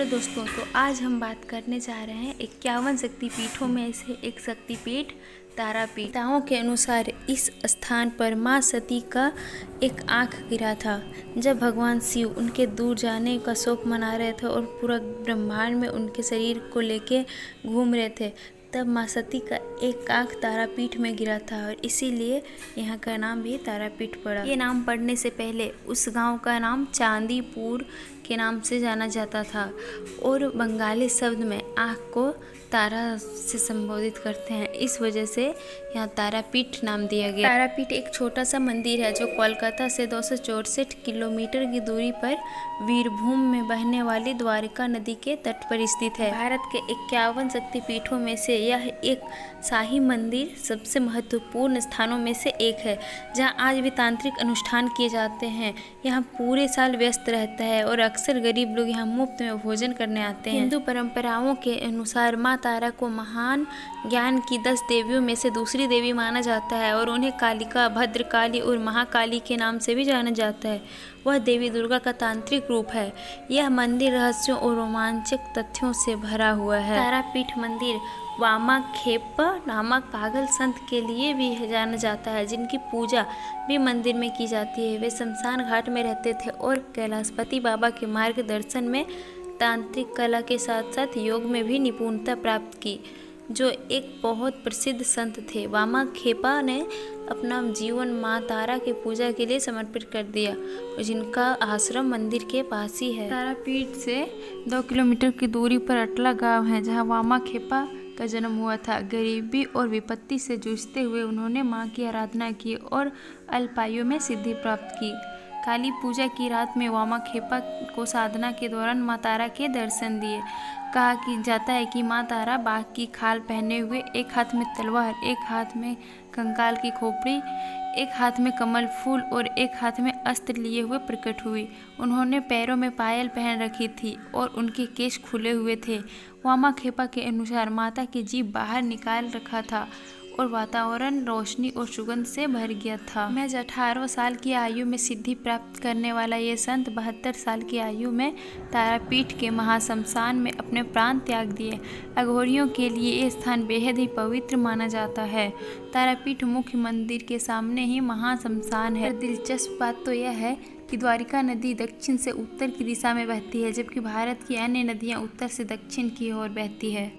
Hello दोस्तों, तो आज हम बात करने जा रहे हैं 51 शक्तिपीठों में से एक शक्तिपीठ तारापीठ। पिताओं के अनुसार इस स्थान पर मां सती का एक आँख गिरा था। जब भगवान शिव उनके दूर जाने का शोक मना रहे थे और पूरा ब्रह्मांड में उनके शरीर को लेके घूम रहे थे, तब मां सती का एक आँख तारापीठ में गिरा था और इसीलिए यहाँ का नाम भी तारापीठ पड़ा। ये नाम पड़ने से पहले उस गांव का नाम चांदीपुर के नाम से जाना जाता था और बंगाली शब्द में आँख को तारा से संबोधित करते हैं, इस वजह से यहाँ तारापीठ नाम दिया गया। तारापीठ एक छोटा सा मंदिर है जो कोलकाता से 264 किलोमीटर की दूरी पर वीरभूम में बहने वाली द्वारिका नदी के तट पर स्थित है। भारत के 51 शक्तिपीठों में से यह एक शाही मंदिर सबसे महत्वपूर्ण स्थानों में से एक है, जहाँ आज भी तांत्रिक अनुष्ठान किए जाते हैं। यहाँ पूरे साल व्यस्त रहता है और अक्सर गरीब लोग यहाँ मुफ्त में भोजन करने आते हैं। हिंदू परंपराओं के अनुसार माँ तारा को महान ज्ञान की 10 देवियों में से दूसरी देवी माना जाता है और उन्हें कालिका, भद्रकाली और महाकाली के नाम से भी जाना जाता है। वह देवी दुर्गा का तांत्रिक रूप है। यह मंदिर रहस्यों और रोमांचक तथ्यों से भरा हुआ है। तारापीठ मंदिर वामाखेप्पा नामक पागल संत के लिए भी जाना जाता है, जिनकी पूजा भी मंदिर में की जाती है। वे शमशान घाट में रहते थे और कैलाशपति बाबा के मार्गदर्शन में तांत्रिक कला के साथ साथ योग में भी निपुणता प्राप्त की, जो एक बहुत प्रसिद्ध संत थे। वामाखेप्पा ने अपना जीवन माँ तारा की पूजा के लिए समर्पित कर दिया, जिनका आश्रम मंदिर के पास ही है। तारापीठ से 2 किलोमीटर की दूरी पर अटला गांव है, जहां वामाखेप्पा का जन्म हुआ था। गरीबी और विपत्ति से जूझते हुए उन्होंने मां की आराधना की और अल्पायु में सिद्धि प्राप्त की। काली पूजा की रात में वामाखेप्पा को साधना के दौरान मां तारा के दर्शन दिए। कहा कि जाता है कि मां तारा बाघ की खाल पहने हुए, एक हाथ में तलवार, एक हाथ में कंकाल की खोपड़ी, एक हाथ में कमल फूल और एक हाथ में अस्त्र लिए हुए प्रकट हुई। उन्होंने पैरों में पायल पहन रखी थी और उनके केश खुले हुए थे। वामाखेप्पा के अनुसार माता की जीभ बाहर निकाल रखा था और वातावरण रोशनी और सुगंध से भर गया था। महज 18 साल की आयु में सिद्धि प्राप्त करने वाला ये संत 72 साल की आयु में तारापीठ के महाश्मशान में अपने प्राण त्याग दिए। अघोरियों के लिए ये स्थान बेहद ही पवित्र माना जाता है। तारापीठ मुख्य मंदिर के सामने ही महाश्मशान है। दिलचस्प बात तो यह है कि द्वारिका नदी दक्षिण से उत्तर की दिशा में बहती है, जबकि भारत की अन्य नदियाँ उत्तर से दक्षिण की ओर बहती है।